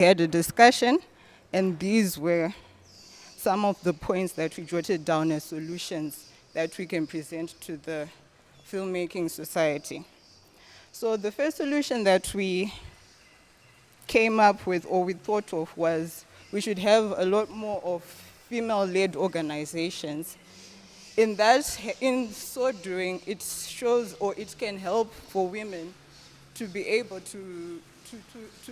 had a discussion, and these were some of the points that we jotted down as solutions that we can present to the filmmaking society. So the first solution that we came up with, or we thought of, was we should have a lot more of female-led organizations. In so doing, it shows, or it can help for women to be able to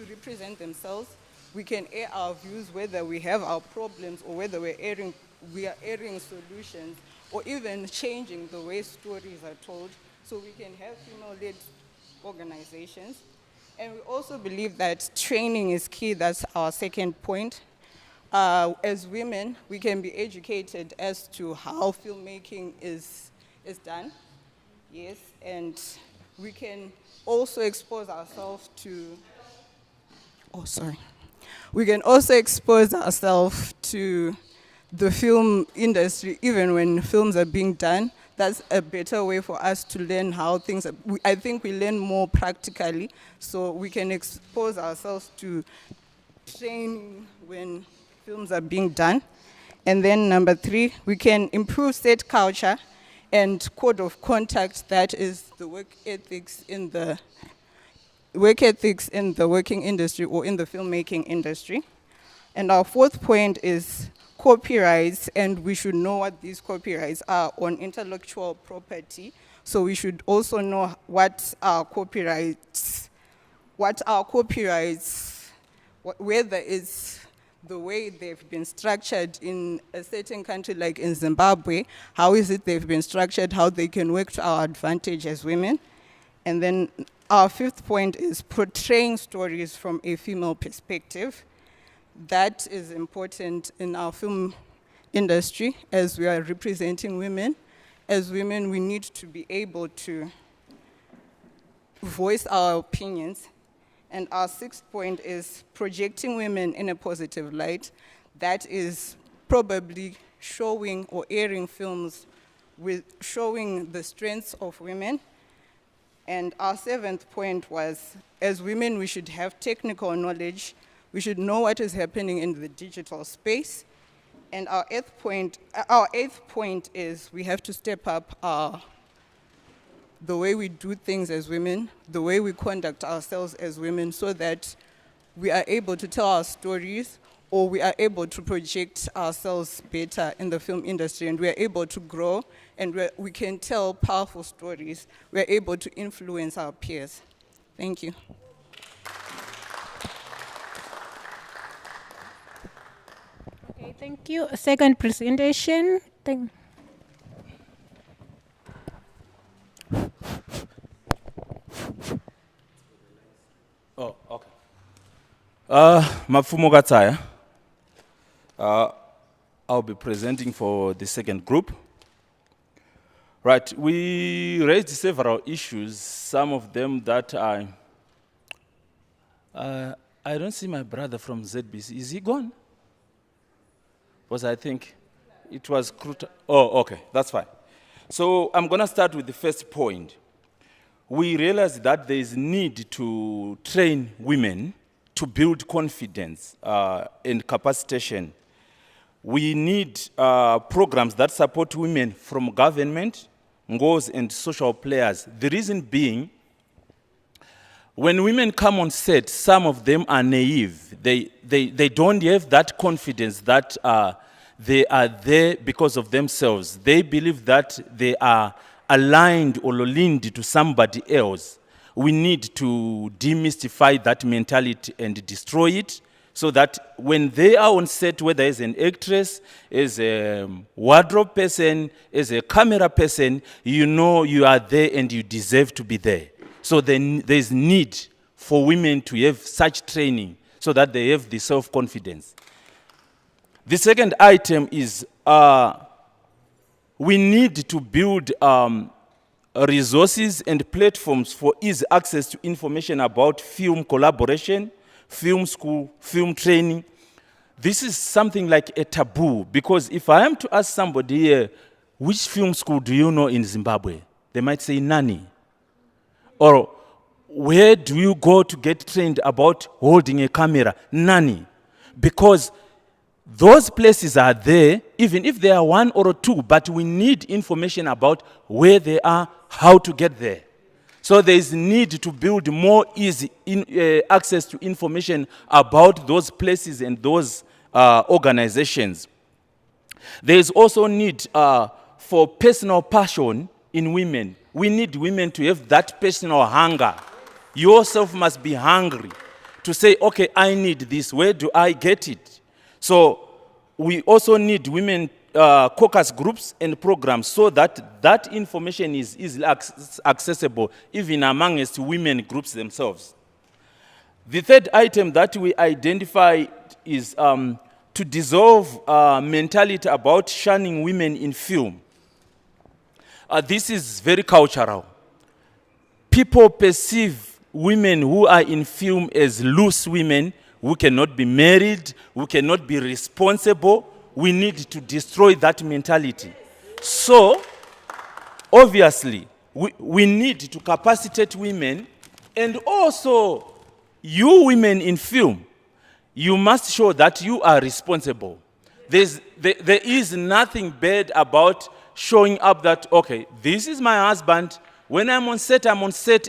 represent themselves. We can air our views, whether we have our problems or whether we are airing solutions, or even changing the way stories are told. So we can have female-led organizations. And we also believe that training is key. That's our second point. As women, we can be educated as to how filmmaking is done. Yes, and we can also expose ourselves to, we can also expose ourselves to the film industry, even when films are being done. That's a better way for us to learn how things are. I think we learn more practically, so we can expose ourselves to training when films are being done. And then number 3, we can improve set culture and code of conduct, that is the work ethics in the working industry or in the filmmaking industry. And our 4th point is copyrights, and we should know what these copyrights are on intellectual property. So we should also know what our copyrights, whether it's the way they've been structured in a certain country like in Zimbabwe, how is it they've been structured, how they can work to our advantage as women. And then our 5th point is portraying stories from a female perspective. That is important in our film industry as we are representing women. As women, we need to be able to voice our opinions. And our 6th point is projecting women in a positive light. That is probably showing or airing films with showing the strengths of women. And our 7th point was, as women, we should have technical knowledge. We should know what is happening in the digital space. And our 8th point is we have to step up the way we do things as women, the way we conduct ourselves as women, so that we are able to tell our stories, or we are able to project ourselves better in the film industry, and we are able to grow, and we can tell powerful stories. We are able to influence our peers. Thank you. Okay, thank you. A second presentation. Oh, okay. Mafumo Gatsaya. I'll be presenting for the second group. Right, we raised several issues, some of them that I don't see my brother from ZBC. Is he gone? Because I think it was crucial. Oh, okay, that's fine. So I'm going to start with the first point. We realized that there is need to train women to build confidence and capacitation. We need programs that support women from government, NGOs, and social players. The reason being, when women come on set, some of them are naive. They don't have that confidence that they are there because of themselves. They believe that they are aligned or linked to somebody else. We need to demystify that mentality and destroy it, so that when they are on set, whether as an actress, as a wardrobe person, as a camera person, you know you are there and you deserve to be there. So then there's need for women to have such training so that they have the self-confidence. The second item is we need to build resources and platforms for easy access to information about film collaboration, film school, film training. This is something like a taboo, because if I am to ask somebody here, which film school do you know in Zimbabwe? They might say Nani. Or where do you go to get trained about holding a camera? None. Because those places are there, even if there are one or two, but we need information about where they are, how to get there. So there is need to build more easy access to information about those places and those organizations. There is also need for personal passion in women. We need women to have that personal hunger. Yourself must be hungry to say, okay, I need this. Where do I get it? So we also need women caucus groups and programs so that that information is easily accessible even amongst women groups themselves. The third item that we identified is to dissolve mentality about shunning women in film. This is very cultural. People perceive women who are in film as loose women who cannot be married, who cannot be responsible. We need to destroy that mentality. So, obviously, we need to capacitate women, and also you women in film, you must show that you are responsible. There is nothing bad about showing up that, okay, this is my husband. When I'm on set,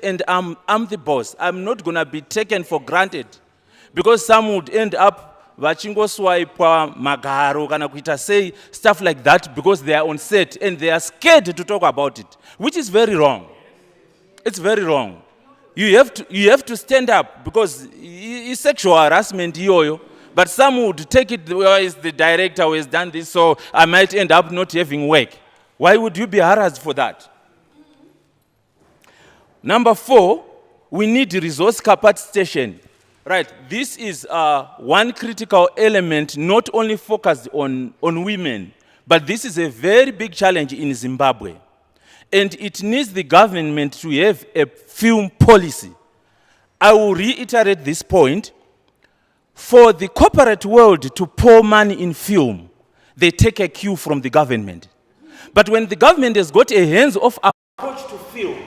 and I'm the boss. I'm not going to be taken for granted. Because some would end up vachingoswipa magaro kana kuita say stuff like that because they are on set and they are scared to talk about it, which is very wrong. It's very wrong. You have to stand up because it's sexual harassment yoyo. But some would take it, well, it's the director who has done this, so I might end up not having work. Why would you be harassed for that? Number 4, we need resource capacitation. Right, this is one critical element not only focused on women, but this is a very big challenge in Zimbabwe. And it needs the government to have a film policy. I will reiterate this point. For the corporate world to pour money in film, they take a cue from the government. But when the government has got a hands-off approach to film,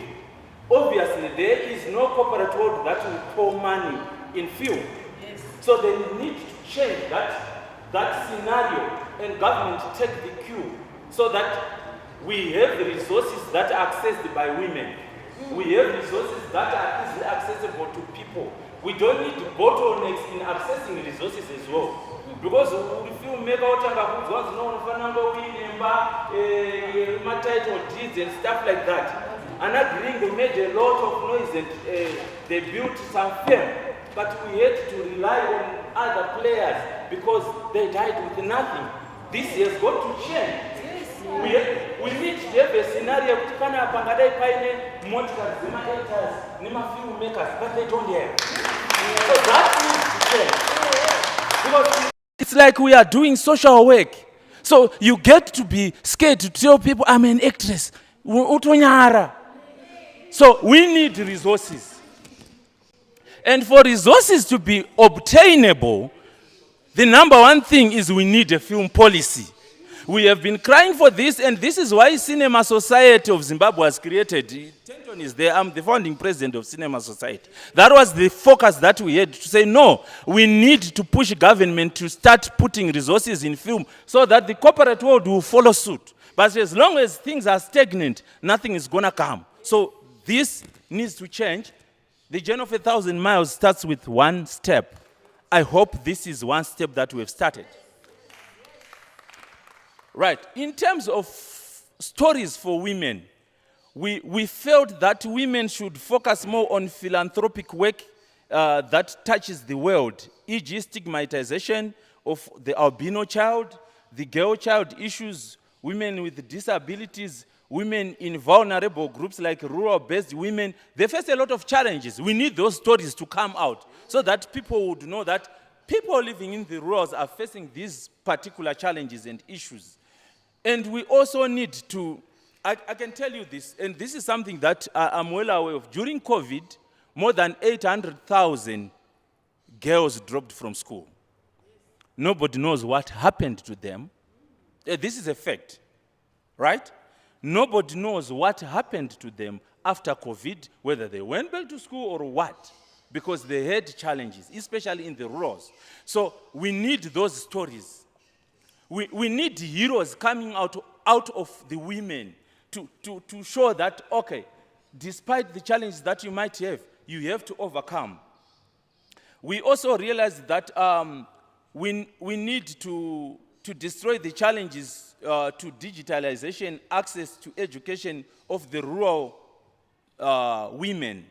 obviously there is no corporate world that will pour money in film. Yes. So they need to change that scenario and government take the cue so that we have the resources that are accessed by women. We have resources that are easily accessible to people. We don't need bottlenecks in accessing resources as well. Because if you make out title deeds and stuff like that, and agreeing they made a lot of noise and they built some firm. But we had to rely on other players because they died with nothing. This has got to change. We need to have a scenario which can pangadai paine motikari zema-editors nema-filmmakers, but they don't have. So that needs to change. Because it's like we are doing social work. So you get to be scared to tell people, I'm an actress. Utonyara. So we need resources. And for resources to be obtainable, the number one thing is we need a film policy. We have been crying for this, and this is why Cinema Society of Zimbabwe was created. Tenton is there. I'm the founding president of Cinema Society. That was the focus that we had to say, no, we need to push government to start putting resources in film so that the corporate world will follow suit. But as long as things are stagnant, nothing is going to come. So this needs to change. The journey of 1,000 miles starts with one step. I hope this is one step that we have started. Right, in terms of stories for women, we felt that women should focus more on philanthropic work that touches the world, e.g. stigmatization of the albino child, the girl child issues, women with disabilities, women in vulnerable groups like rural-based women. They face a lot of challenges. We need those stories to come out so that people would know that people living in the rurals are facing these particular challenges and issues. And we also need to, I can tell you this, and this is something that I'm well aware of. During COVID, more than 800,000 girls dropped from school. Nobody knows what happened to them. This is a fact, right? Nobody knows what happened to them after COVID, whether they went back to school or what, because they had challenges, especially in the rurals. So we need those stories. We need heroes coming out of the women to show that, okay, despite the challenges that you might have, you have to overcome. We also realize that we need to destroy the challenges to digitalization, access to education of the rural women.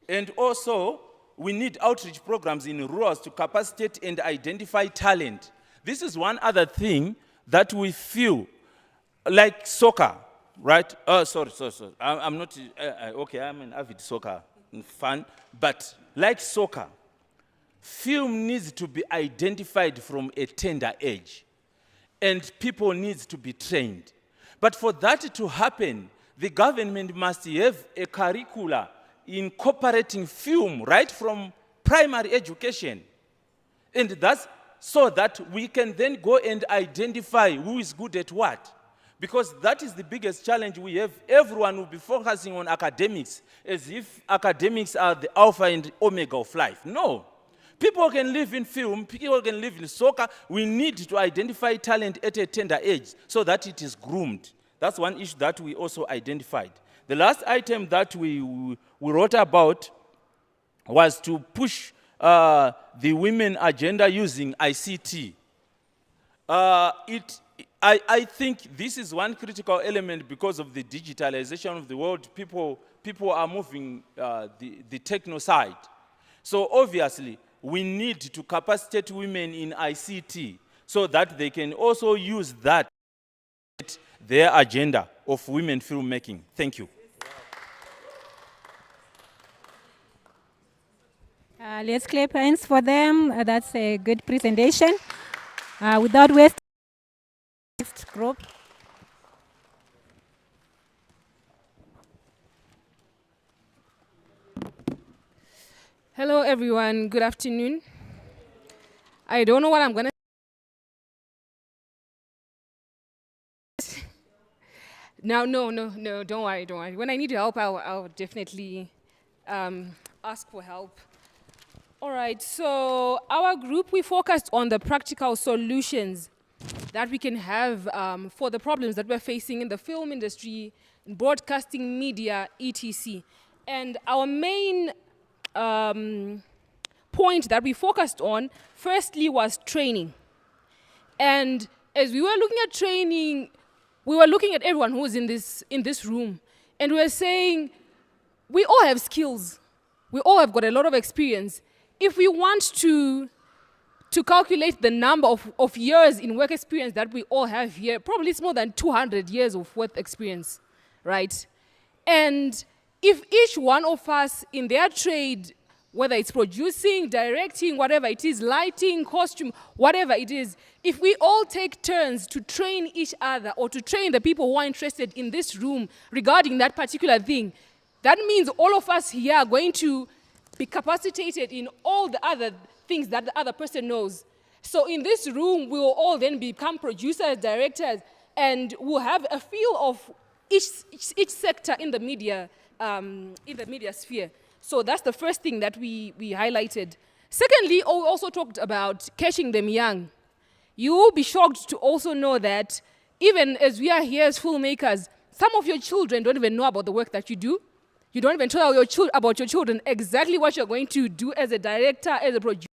And also, we need outreach programs in rurals to capacitate and identify talent. This is one other thing that we feel, like soccer, right? Sorry. I'm not, okay, I'm an avid soccer fan, but like soccer, film needs to be identified from a tender age, and people need to be trained. But for that to happen, the government must have a curricula incorporating film right from primary education. And that's so that we can then go and identify who is good at what. Because that is the biggest challenge we have. Everyone will be focusing on academics as if academics are the alpha and omega of life. No. People can live in film, people can live in soccer. We need to identify talent at a tender age so that it is groomed. That's one issue that we also identified. The last item that we wrote about was to push the women agenda using ICT. I think this is one critical element because of the digitalization of the world. People are moving the techno side. So obviously, we need to capacitate women in ICT so that they can also use that their agenda of women filmmaking. Thank you. Let's clap hands for them. That's a good presentation. Without wasting next group. Hello, everyone. Good afternoon. I don't know what I'm going to No, don't worry. When I need help, I'll definitely ask for help. All right, so our group, we focused on the practical solutions that we can have for the problems that we're facing in the film industry, broadcasting media, etc. And our main point that we focused on, firstly, was training. And as we were looking at training, we were looking at everyone who was in this room, and we were saying, we all have skills. We all have got a lot of experience. If we want to calculate the number of years in work experience that we all have here, probably it's more than 200 years of work experience, right? And if each one of us in their trade, whether it's producing, directing, whatever it is, lighting, costume, whatever it is, if we all take turns to train each other or to train the people who are interested in this room regarding that particular thing, that means all of us here are going to be capacitated in all the other things that the other person knows. So in this room, we will all then become producers, directors, and we'll have a feel of each sector in the media sphere. So that's the first thing that we highlighted. Secondly, we also talked about catching them young. You will be shocked to also know that even as we are here as filmmakers, some of your children don't even know about the work that you do. You don't even tell about your children exactly what you're going to do as a director, as a producer.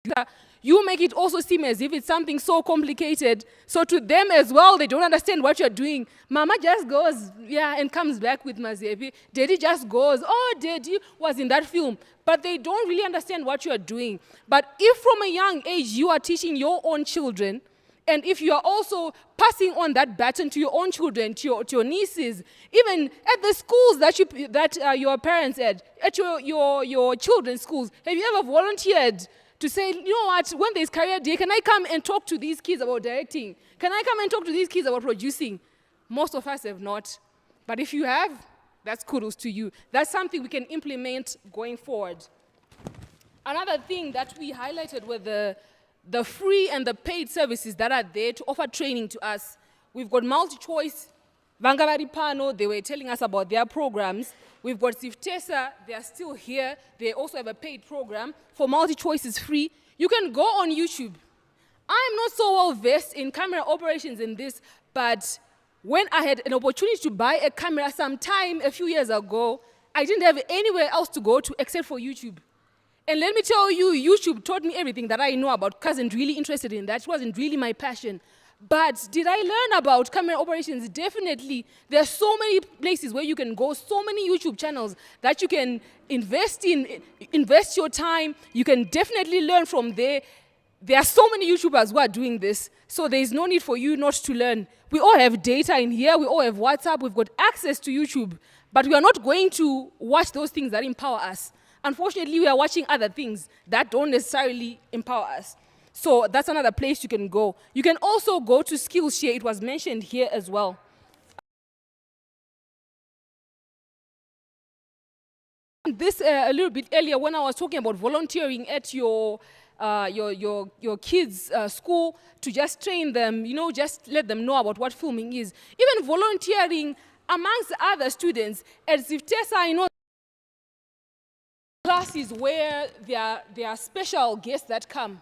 You make it also seem as if it's something so complicated. So to them as well, they don't understand what you're doing. Mama just goes, and comes back with Mazepi. Daddy just goes, oh, Daddy was in that film. But they don't really understand what you're doing. But if from a young age you are teaching your own children, and if you are also passing on that baton to your own children, to your nieces, even at the schools that your parents at your children's schools, have you ever volunteered to say, you know what, when there's career day, can I come and talk to these kids about directing? Can I come and talk to these kids about producing? Most of us have not. But if you have, that's kudos to you. That's something we can implement going forward. Another thing that we highlighted were the free and the paid services that are there to offer training to us. We've got multi-choice Vangavari Pano, they were telling us about their programs. We've got ZAFTAs, they are still here. They also have a paid program. For multi-choice is free. You can go on YouTube. I'm not so well versed in camera operations in this, but when I had an opportunity to buy a camera sometime a few years ago, I didn't have anywhere else to go to except for YouTube. And let me tell you, YouTube taught me everything that I know about. I wasn't really interested in that. It wasn't really my passion. But did I learn about camera operations? Definitely. There are so many places where you can go, so many YouTube channels that you can invest in, invest your time. You can definitely learn from there. There are so many YouTubers who are doing this, so there is no need for you not to learn. We all have data in here. We all have WhatsApp. We've got access to YouTube. But we are not going to watch those things that empower us. Unfortunately, we are watching other things that don't necessarily empower us. So that's another place you can go. You can also go to Skillshare. It was mentioned here as well. This a little bit earlier when I was talking about volunteering at your kids' school to just train them, just let them know about what filming is. Even volunteering amongst other students at ZAFTAs, I know classes where there are special guests that come.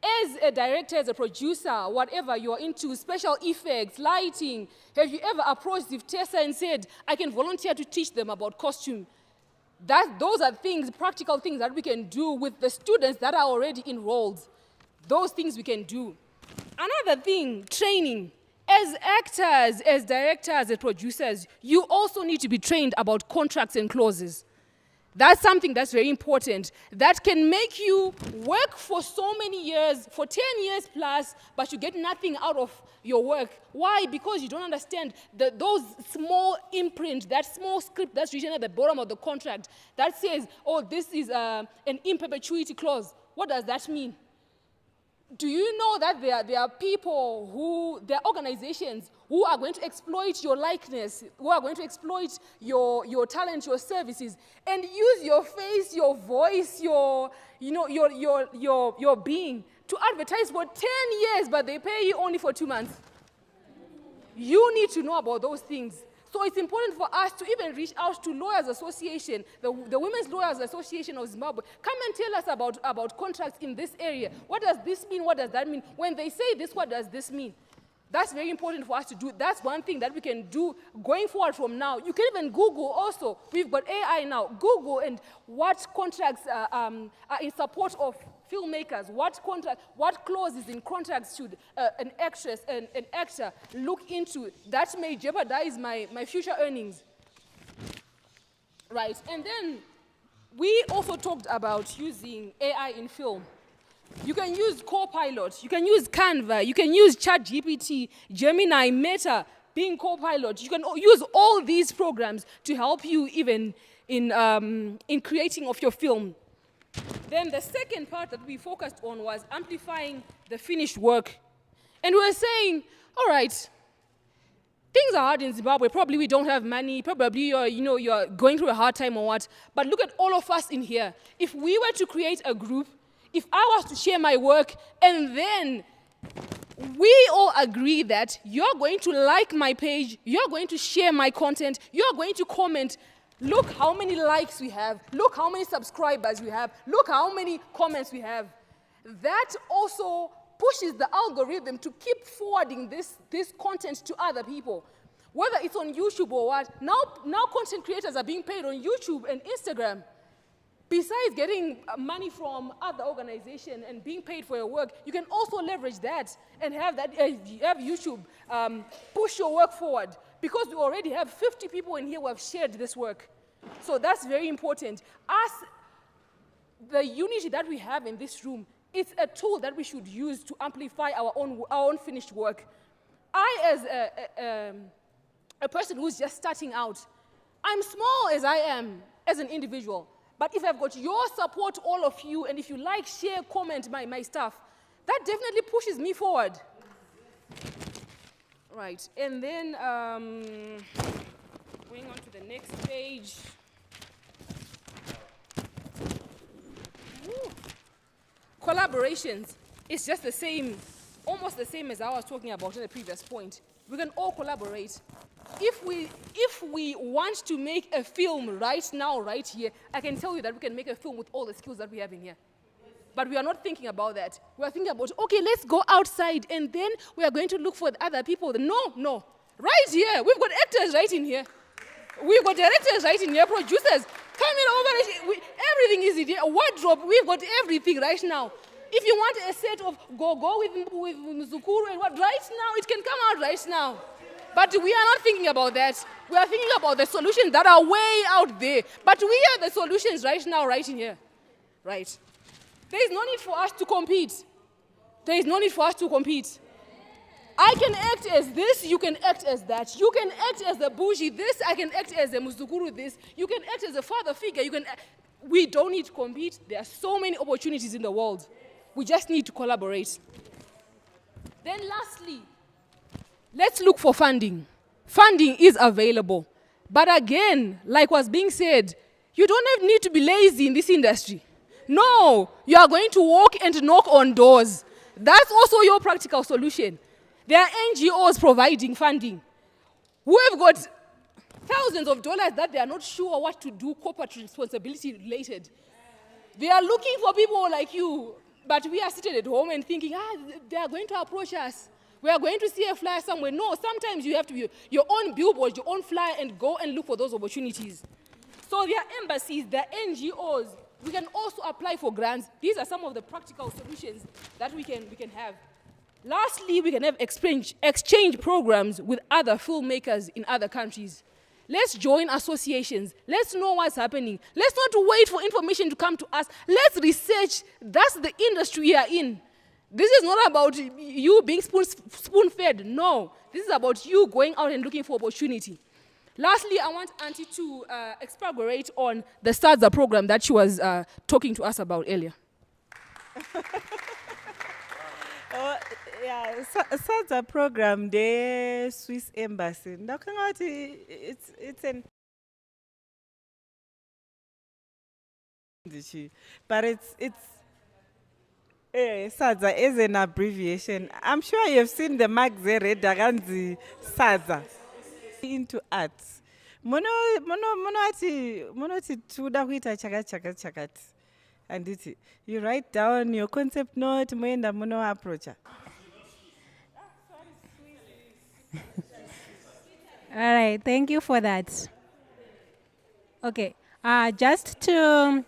As a director, as a producer, whatever you're into, special effects, lighting, have you ever approached ZAFTAs and said, I can volunteer to teach them about costume? Those are things, practical things that we can do with the students that are already enrolled. Those things we can do. Another thing, training. As actors, as directors, as producers, you also need to be trained about contracts and clauses. That's something that's very important. That can make you work for so many years, for 10 years plus, but you get nothing out of your work. Why? Because you don't understand those small imprint, that small script that's written at the bottom of the contract that says, oh, this is an in perpetuity clause. What does that mean? Do you know that there are people there are organizations who are going to exploit your likeness, who are going to exploit your talent, your services, and use your face, your voice, your being to advertise for 10 years, but they pay you only for 2 months? You need to know about those things. So it's important for us to even reach out to Lawyers Association, the Women's Lawyers Association of Zimbabwe. Come and tell us about contracts in this area. What does this mean? What does that mean? When they say this, what does this mean? That's very important for us to do. That's one thing that we can do going forward from now. You can even Google also. We've got AI now. Google and what contracts are in support of filmmakers, what clauses in contracts should an actress and an actor look into that may jeopardize my future earnings. Right, and then we also talked about using AI in film. You can use Copilot, you can use Canva, you can use ChatGPT, Gemini, Meta, Bing Copilot. You can use all these programs to help you even in creating of your film. Then the second part that we focused on was amplifying the finished work. And we were saying, all right, things are hard in Zimbabwe. Probably we don't have money. Probably you're going through a hard time or what. But look at all of us in here. If we were to create a group, if I was to share my work, and then we all agree that you're going to like my page, you're going to share my content, you're going to comment, look how many likes we have, look how many subscribers we have, look how many comments we have. That also pushes the algorithm to keep forwarding this content to other people. Whether it's on YouTube or what, now content creators are being paid on YouTube and Instagram. Besides getting money from other organizations and being paid for your work, you can also leverage that and have YouTube push your work forward, because we already have 50 people in here who have shared this work. So that's very important. The unity that we have in this room, it's a tool that we should use to amplify our own finished work. I, as a person who's just starting out, I'm small as I am as an individual. But if I've got your support, all of you, and if you like, share, comment my stuff, that definitely pushes me forward. Right, and then going on to the next page. Ooh. Collaborations. It's just the same, almost the same as I was talking about in the previous point. We can all collaborate. if we want to make a film right now, right here, I can tell you that we can make a film with all the skills that we have in here. But we are not thinking about that. We are thinking about, okay, let's go outside, and then we are going to look for other people. No. Right here, we've got actors right in here. We've got directors right in here, producers, camera operation, everything is in here. A wardrobe, we've got everything right now. If you want a set of go with Mzukuru and what, right now, it can come out right now. But we are not thinking about that. We are thinking about the solutions that are way out there. But we have the solutions right now, right in here. Right. There is no need for us to compete. There is no need for us to compete. I can act as this, you can act as that. You can act as the bougie this, I can act as the Muzukuru this. You can act as a father figure. We don't need to compete. There are so many opportunities in the world. We just need to collaborate. Then lastly, let's look for funding. Funding is available. But again, like was being said, you don't need to be lazy in this industry. No, you are going to walk and knock on doors. That's also your practical solution. There are NGOs providing funding who have got thousands of dollars that they are not sure what to do corporate responsibility related. They are looking for people like you, but we are sitting at home and thinking, they are going to approach us. We are going to see a flyer somewhere. No, sometimes you have to be your own billboard, your own flyer, and go and look for those opportunities. So there are embassies, there are NGOs. We can also apply for grants. These are some of the practical solutions that we can have. Lastly, we can have exchange programs with other filmmakers in other countries. Let's join associations. Let's know what's happening. Let's not wait for information to come to us. Let's research. That's the industry we are in. This is not about you being spoon-fed. No. This is about you going out and looking for opportunity. Lastly, I want Auntie to expurgate on the ZAFTA program that she was talking to us about earlier. Yeah, ZAFTA program, the Swiss Embassy. It's an... But it's ZAFTA is an abbreviation. I'm sure you've seen the mark there, Daganzi ZAFTA. Into arts. Mono tuda huita chakat. And you write down your concept note, moenda mono approach. All right, thank you for that. Okay, just to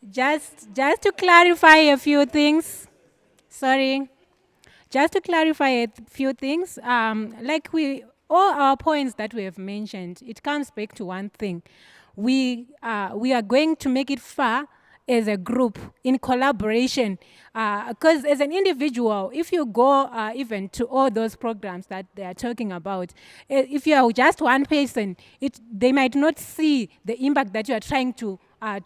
just to clarify a few things. Sorry. Just to clarify a few things, all our points that we have mentioned, it comes back to one thing. We are going to make it far as a group in collaboration. Because as an individual, if you go even to all those programs that they are talking about, if you are just one person, they might not see the impact that you are trying to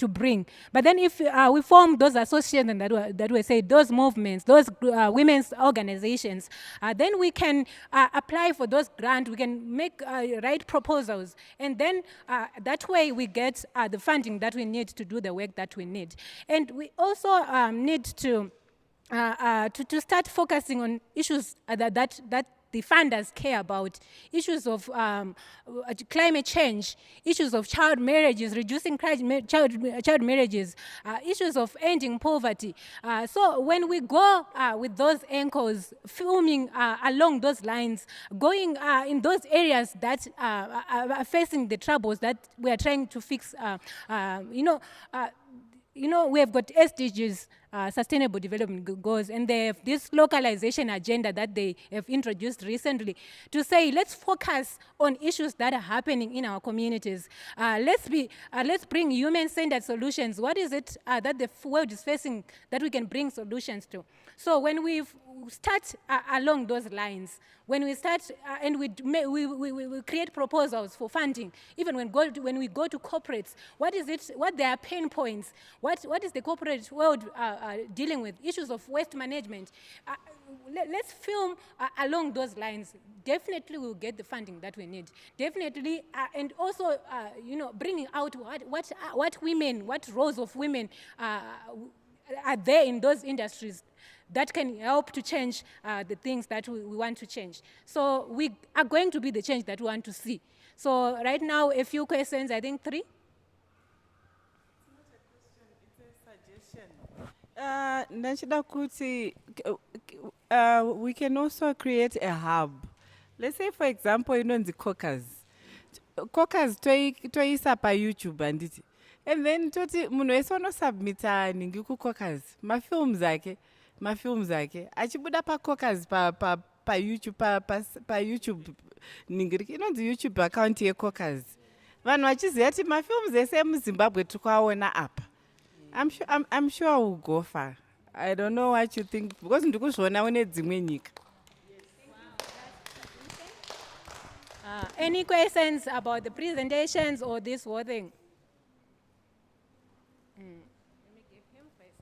bring. But then if we form those associations that we say, those movements, those women's organizations, then we can apply for those grants, we can make right proposals, and then that way we get the funding that we need to do the work that we need. And we also need to start focusing on issues that the funders care about, issues of climate change, issues of child marriages, reducing child marriages, issues of ending poverty. So when we go with those anchors, filming along those lines, going in those areas that are facing the troubles that we are trying to fix, we have got SDGs, Sustainable Development Goals, and they have this localization agenda that they have introduced recently to say, let's focus on issues that are happening in our communities. Let's bring human-centered solutions. What is it that the world is facing that we can bring solutions to? So when we start along those lines, when we start and we create proposals for funding, even when we go to corporates, what is it? What their pain points? What is the corporate world dealing with? Issues of waste management. Let's film along those lines. Definitely, we'll get the funding that we need. Definitely, and also, bringing out what women, what roles of women are there in those industries. that can help to change the things that we want to change. So we are going to be the change that we want to see. So right now, a few questions, I think 3. Ndachida kuti we can also create a hub. Let's say, for example, the caucus. Caucus toisa pa YouTube anditi. And then toti munhu wese unosubmita ningi ku caucus. Mafilms ake. Achibuda pa caucus pa YouTube pa YouTube ningiri. Inonzi YouTube account ye caucus. Vanhu vachiziva kuti mafilms ese muZimbabwe tukaona apa. I'm sure we'll go far. I don't know what you think because ndikuzviona une dzimwe nyika. Any questions about the presentations or this whole thing? Let me give him first.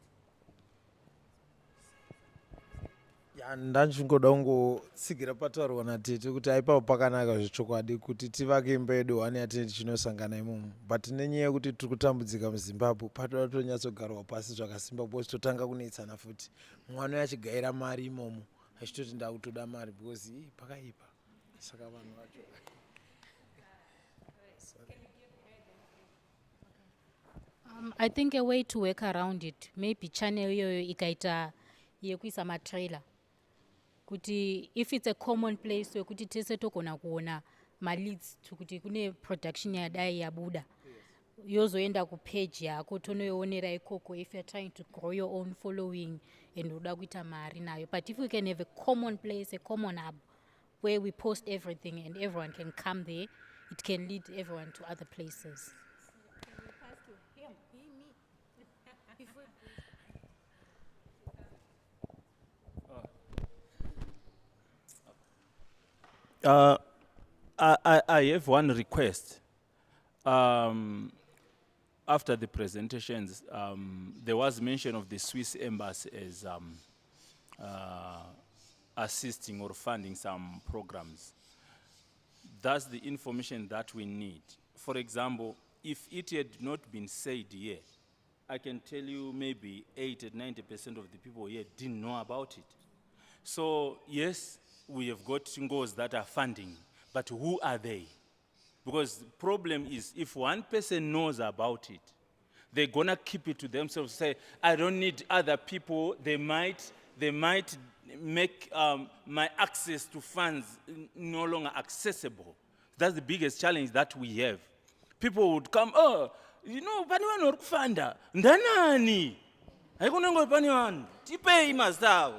Ndachingoda kungotsigira pataurwa naTete kuti aipawo pakanaka zvechokwadi kuti tivake imba yedu hwani yatete chinosangana imomo, but nenyaya yekuti tiri kutambudzika muZimbabwe patoda tonyatsogarwa pasi zvakasimba because totanga kunetsana futi. Mwana yachigaira mari imomo achitoti ndakutoda mari because pakaipa saka vanhu vacho. I think a way to work around it, maybe channel yoyo ikaita yekuisa matrailer. Kuti if it's a common place wekuti tese togona kuona ma-leads kuti kune production yadai yabuda. Yozoenda ku page yako tonoionera ikoko if you're trying to grow your own following and uda kuita mari nayo. But if we can have a common place, a common hub where we post everything and everyone can come there, it can lead everyone to other places. I have one request. After the presentations, there was mention of the Swiss embassy as assisting or funding some programs. That's the information that we need. For example, if it had not been said here, I can tell you maybe 80 to 90% of the people here didn't know about it. So yes, we have got ngos that are funding, but who are they? Because the problem is if one person knows about it, they're gonna keep it to themselves, say, I don't need other people. They might make my access to funds no longer accessible. That's the biggest challenge that we have. People would come, oh, pani vanhu vari kufanda, ndanani? Haikunongori pani vanhu, tipei mazawo.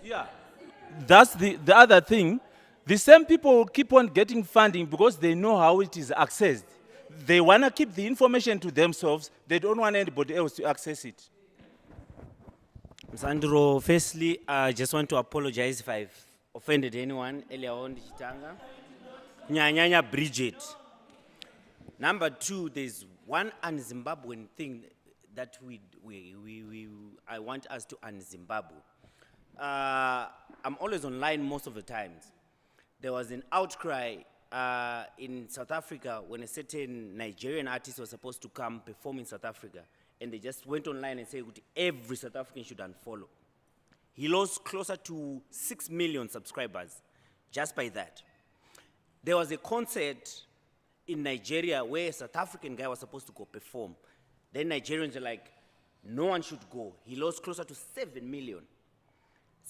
Yeah. That's the other thing. The same people will keep on getting funding because they know how it is accessed. They want to keep the information to themselves. They don't want anybody else to access it. Sandro, firstly, I just want to apologize if I've offended anyone earlier on. Nyanya Bridget. Number 2, there's one un-Zimbabwean thing that I want us to un-Zimbabwe. I'm always online most of the times. There was an outcry in South Africa when a certain Nigerian artist was supposed to come perform in South Africa, and they just went online and said every South African should unfollow. He lost closer to 6 million subscribers just by that. There was a concert in Nigeria where a South African guy was supposed to go perform. Then Nigerians were like, no one should go. He lost closer to 7 million.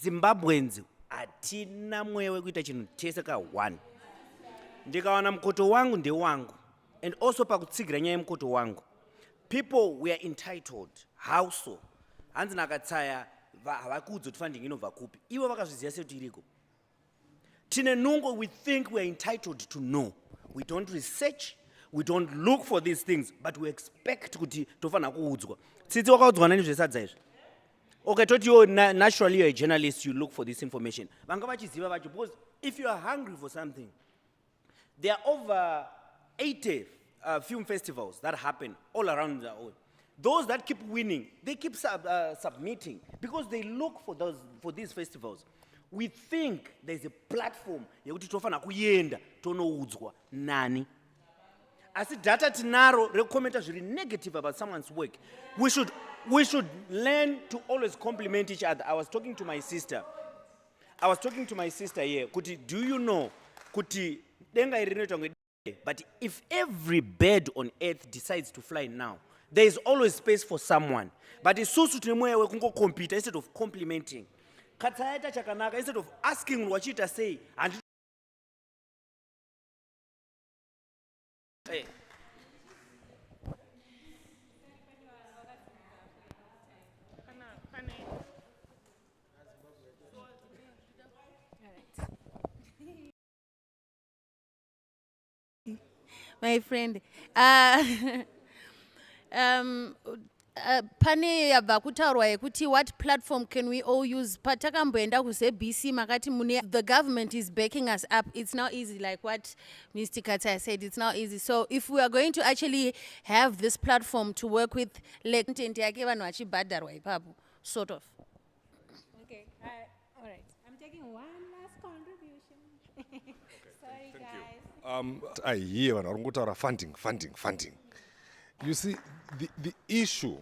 Zimbabweans atina mwewe kuita chinhu tese ka 1. Ndikawana mkoto wangu nde wangu. And also pakutsigira nyaya mkoto wangu. People were entitled. How so? Hanzi nakatsaya havakudzi funding inobva kupi. Ivo vakazviziva sekuti iriko. Tine nungo, we think we are entitled to know. We don't research, we don't look for these things, but we expect kuti tofana kuudzwa. Tsitsi wakaudzwa nani zvesadza izvi? Okay, toti you naturally you're a journalist, you look for this information. Because if you are hungry for something, there are over 80 film festivals that happen all around the world. Those that keep winning, they keep submitting because they look for these festivals. We think there's a platform yekuti tofana kuyenda tonoudzwa nani. Asi data tinaro recommend zviri negative about someone's work. We should learn to always compliment each other. I was talking to my sister here. Kuti, do you know kuti denga iri rinoitwa ngedende, but if every bird on earth decides to fly now, there is always space for someone. But isusu tine mweya wekungokompita instead of complimenting. Katsaita chakanaka instead of asking wachita say and hey. My friend, pane yabva kutaurwa yekuti what platform can we all use? Patakamboenda kuZBC makati mune the government is backing us up. It's not easy, like what Mr. Kata said. It's not easy. So if we are going to actually have this platform to work with, like content yake vanhu vachibhadharwa ipapo, sort of. Okay, all right. I'm taking one last contribution. Sorry, guys. I hear when I funding. You see, the issue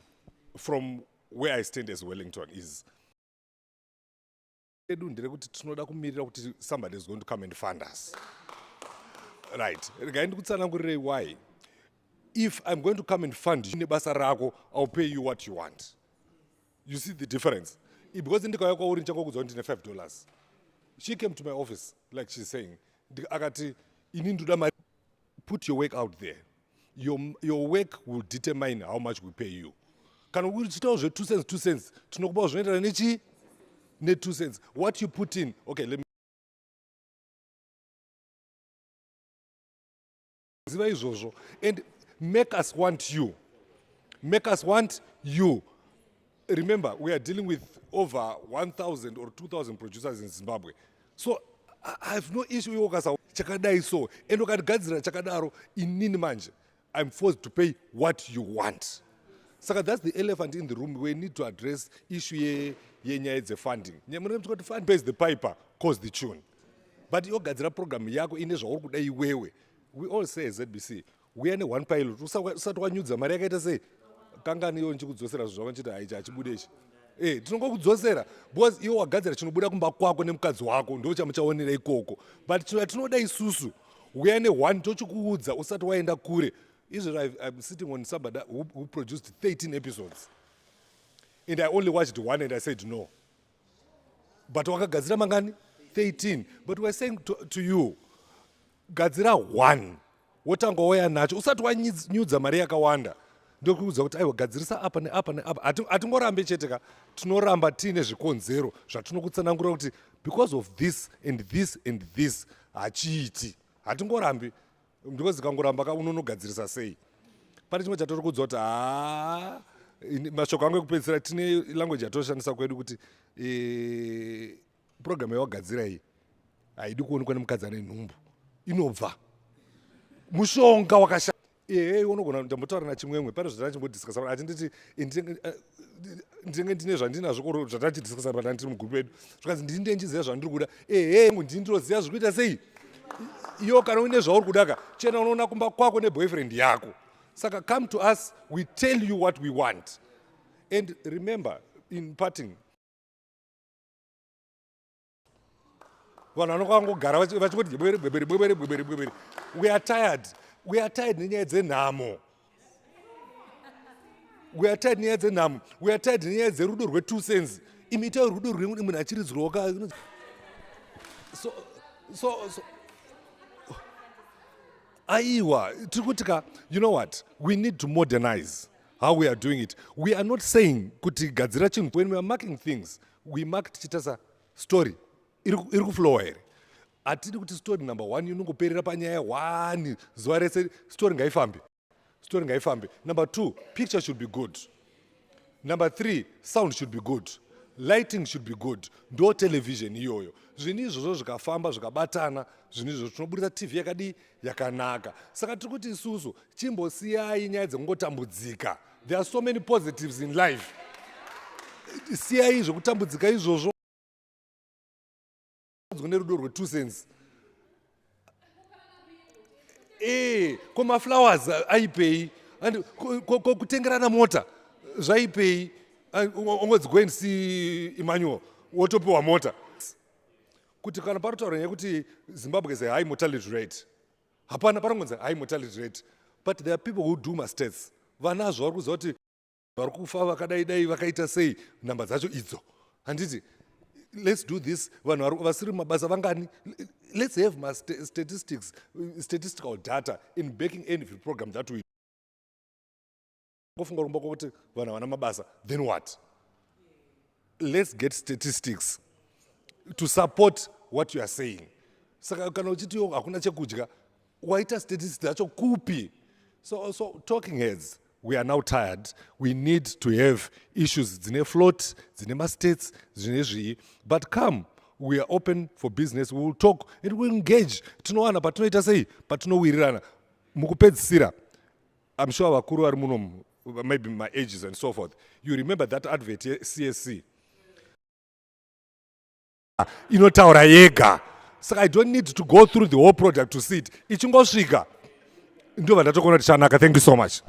from where I stand as Wellington is somebody is going to come and fund us. Right. Why? If I'm going to come and fund you, I'll pay you what you want. You see the difference? Because in the $5. She came to my office, like she's saying, put your work out there. Your work will determine how much we pay you. Can we tell you 2 cents, 2 cents? To know about 2 cents. What you put in, okay, let me. And make us want you. Make us want you. Remember, we are dealing with over 1,000 or 2,000 producers in Zimbabwe. So I have no issue with Chakadai so. And Chakadaro in Ninimanje. I'm forced to pay what you want. So that's the elephant in the room. We need to address issue the funding. Fund pays the piper, cause the tune. But your Gazra program, Yago in the we all say ZBC, we are one pilot. Sat one news, Maria say, Kangani on Chukuzosera, Zonchita, Ijachibudesh. Eh, tunongo kudzosera because iwo wagadzira chinobuda kumba kwako nemukadzi wako ndochamuchaonera ikoko but tinoda isusu uyane one tochikuudza usati waenda kure. Israel, I'm sitting on somebody who produced 13 episodes and I only watched one and I said no, but wakagadzira mangani 13. But we're saying to you gadzira one wotanga waya nacho usati wanyudza mari yakawanda ndokuudza kuti aiwa gadzirisa apa neapa neapa. Hatingorambe cheteka, tinoramba tiine zvikonzero zvatinokutsanangura kuti because of this and this and this hachiiti. Hatingorambi because zikangoramba unonogadzirisa sei. Pane chimwe chatori kuudza kuti mashoko angu ekupedzisira tine language yatoshandisa kwedu kuti program yawagadzira iyi haidi kuonekwa nemukadzi ane nhumbu, inobva mushonga wakasha. Unogona ndambotaura nachimwemwe pane zvatachimbodiskasa ati nditi ndinenge ndine zvandinazvo zvatachidhiskasa pana tiri mugrupu edu zvikanzi ndini ndenjiziva zvandiri kuda ndini ndinoziva zviri kuita sei. Iyo kana uine zvauri kudaka chena unoona kumba kwako neboyfriend yako. Saka come to us, we tell you what we want. And remember, in parting, we are tired. We are tired nenyaya dzenhamo. We are tired nenyaya dzenhamo. We are tired nenyaya dzerudo rwe2 cents. Imita rudo rwekuti munhu achiridzirwa. So aiwa tikutika, you know what, we need to modernize how we are doing it. We are not saying kuti gadzira chinhu. When we are marking things, we mark tichitasa story iri kuflowa here. Hatidi kuti story number 1 inongoperera panyaya 1 zuva rese story ngaifambe. Number 2, picture should be good. Number 3, sound should be good. Lighting should be good. Ndo television iyoyo. Zvinhu izvozvo zvikafamba zvikabatana, zvinhu izvozvo tinoburitsa TV yakadi yakanaka. Saka tiri kuti isusu chimbosiyai nyaya dzekungotambudzika. There are so many positives in life. Siyai zvokutambudzika izvozvo. Rudo rwe2 cents. flowers aipei and kutengerana mota zvaipei. Let's go and see Emmanuel wotopiwa mota kuti kana parotaura yekuti Zimbabwe is a high mortality rate. Hapana, parangonzi high mortality rate, but there are people who do mistakes. Vanazvo vari kuziva kuti vari kufa vakadai vakaita sei, nhamba dzacho idzo. Handiti, let's do this. Vanhu vasiri mabasa vangani. Let's have statistical data in backing any program that we kofunga rumba kuti vanhu vana mabasa, then what? Let's get statistics to support what you are saying. Saka kana uchiti hakuna chekudya, waita statistics dzacho kupi? So talking heads, we are now tired. We need to have issues dzine float, dzine ma-states, dzine zvii. But come, we are open for business. We will talk and we will engage. Tinowana patinoita sei, patinowirirana. Mukupedzisira, I'm sure vakuru vari muno, maybe my ages and so forth. You remember that advert CSC? Inotaura yega. So I don't need to go through the whole project to see it. Ichingosvika. Ndio vandatokona tichanaka. Thank you so much.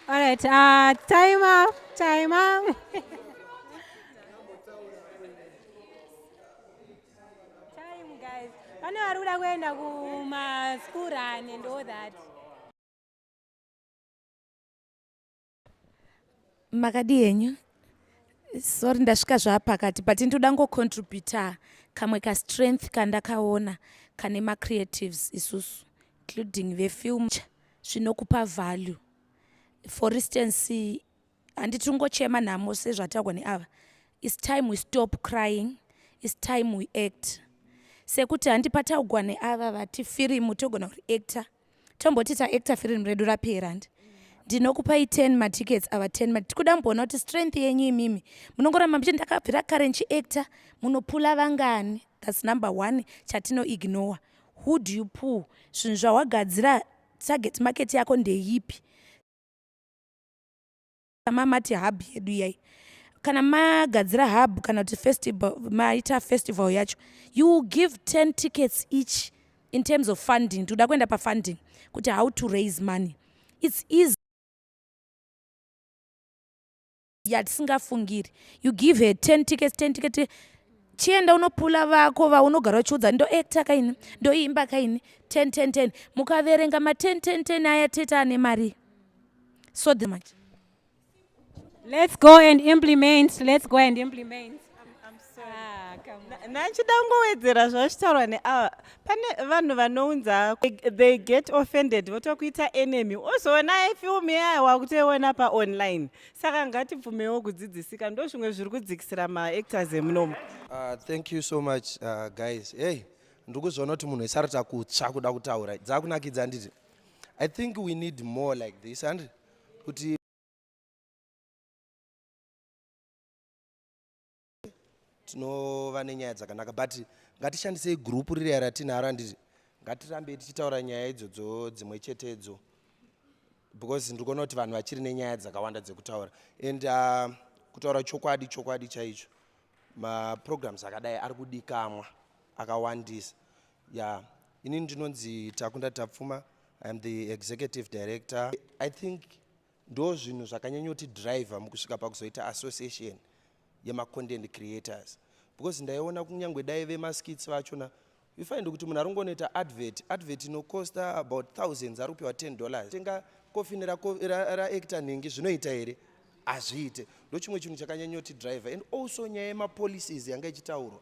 All right, time up. Time, guys. I know I would have gone to school run and all that. Makadi yenyu. Sorry ndasvika zvapakati but ndoda ngocontributa kamwe ka strength kandakaona kane ma creatives isusu including vefilm zvinokupa value. For instance, handiti ngochema nhamo sezvatagwa neava. It's time we stop crying. It's time we act. Sekuti handipataugwa neava vati firimu togona uri actor. Tomboti ta actor firimu redu rapera ndi. Ndinokupai 10 matickets ava 10 matickets. Kuda mbona kuti strength yenyu imimi. Munongoramba muchiti ndakabvira kare nchiactor, munopula vangani. That's number 1 chatino ignore. Who do you pull? Zvinhu zvawagadzira target market yako ndeipi? Mamati hub yedu yai. Kana magadzira hub kana kuti festival, maita festival yacho. You give 10 tickets each in terms of funding. Tuda kwenda pa funding. Kuti how to raise money. It's easy. Yatisingafungiri. You give her 10 tickets. Chienda unopula vako vaunogara uchiudza ndo actor kaini, ndo imba kaini, 10. Mukaverenga ma 10 aya teta ane mari. So much. Let's go and implement. I'm sorry. Nachida ngowedzera zvachitaurwa neava. Pane vanhu vanounza they get offended votokuita enemy. Ozoona ifilm yayo wakutoiona pa online. Saka ngatibvumewo kudzidzisika ndo zvimwe zviri kudzikisira ma-actors emunomu. Thank you so much guys. Hey, ndikuzoona kuti munhu esarita kutsva kuda kutaura. Dzakunakidza nditi. I think we need more like this and kuti tinova nenyaya dzakanaka but ngatishandise group ririya ratinaro handiti ngatirambe tichitaura nyaya idzodzo dzimwe chetedzo because ndikuona kuti vanhu vachiri nenyaya dzakawanda dzekutaura and kutaura chokwadi chaicho maprograms akadai ari kudikamwa akawandisa inini ndinonzi Takunda Tapfuma. I am the executive director. I think ndo zvinhu zvakanyanyoti driver mukusvika pakuzoita association yema-content creators because ndaiona kunyangwe dai vemaskits vachona you find kuti munhu aringonoita advert inocosta about thousands ari kupiwa $10 tenga kofini raactor nhingi zvinoita here hazviite. Ndo chimwe chinhu chakanyanyoti driver and also nyaya yemapolicies yanga ichitaurwa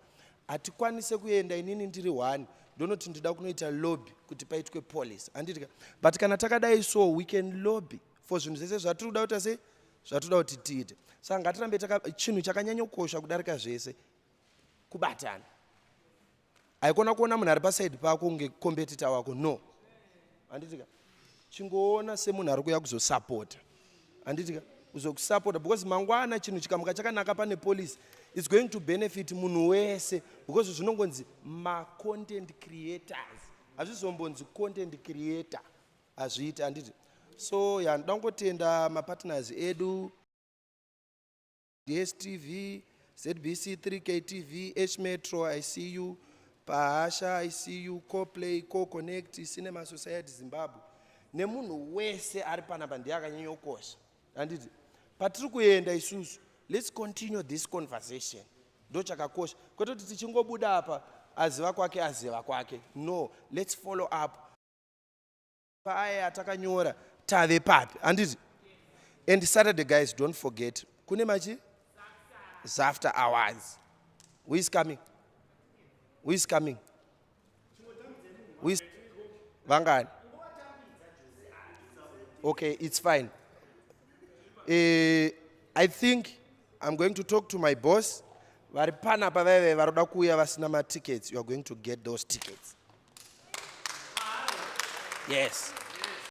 hatikwanise kuenda inini ndiri 1 ndonoti ndida kunoita lobby kuti paitwe police handitika but kana takadai so we can lobby for zvinhu zvese zvatiri kuda kuita sei zvatoda kuti tiite. Saka ngatirambe chinhu chakanyanyokosha kudarika zvese kubatana. Haikona kuona munhu ari pasaidi pako kunge competitor wako no. Handitika chingoona semunhu ari kuya kuzosapota. Handitika kuzokusapota because mangwana chinhu chikamuka chakanaka pane police it's going to benefit munhu wese because zvinongonzi ma-content creators. Hazvizombonzi content creator. Hazviiti handiti. So ndoda kungotenda mapartners edu DSTV, ZBC 3K TV, H Metro, I see you, Pahasha, ICU, Co-Play, Co-Connect, Cinema Society Zimbabwe. Nemunhu wese ari panapa ndiye akanyanyokosha. Anditi patiri kuenda isusu, let's continue this conversation. Ndo chakakosha. Kwete kuti tichingobuda apa aziva kwake. No, let's follow up. Paaya atakanyora tave papi. Anditi. And Saturday, guys, don't forget. Kune machi? ZAFTA hours. Who is coming? Who is coming? Who is? Vangan. Okay, it's fine. I think I'm going to talk to my boss. Varipana paveve varoda kuuya vasina tickets. You are going to get those tickets. Yes.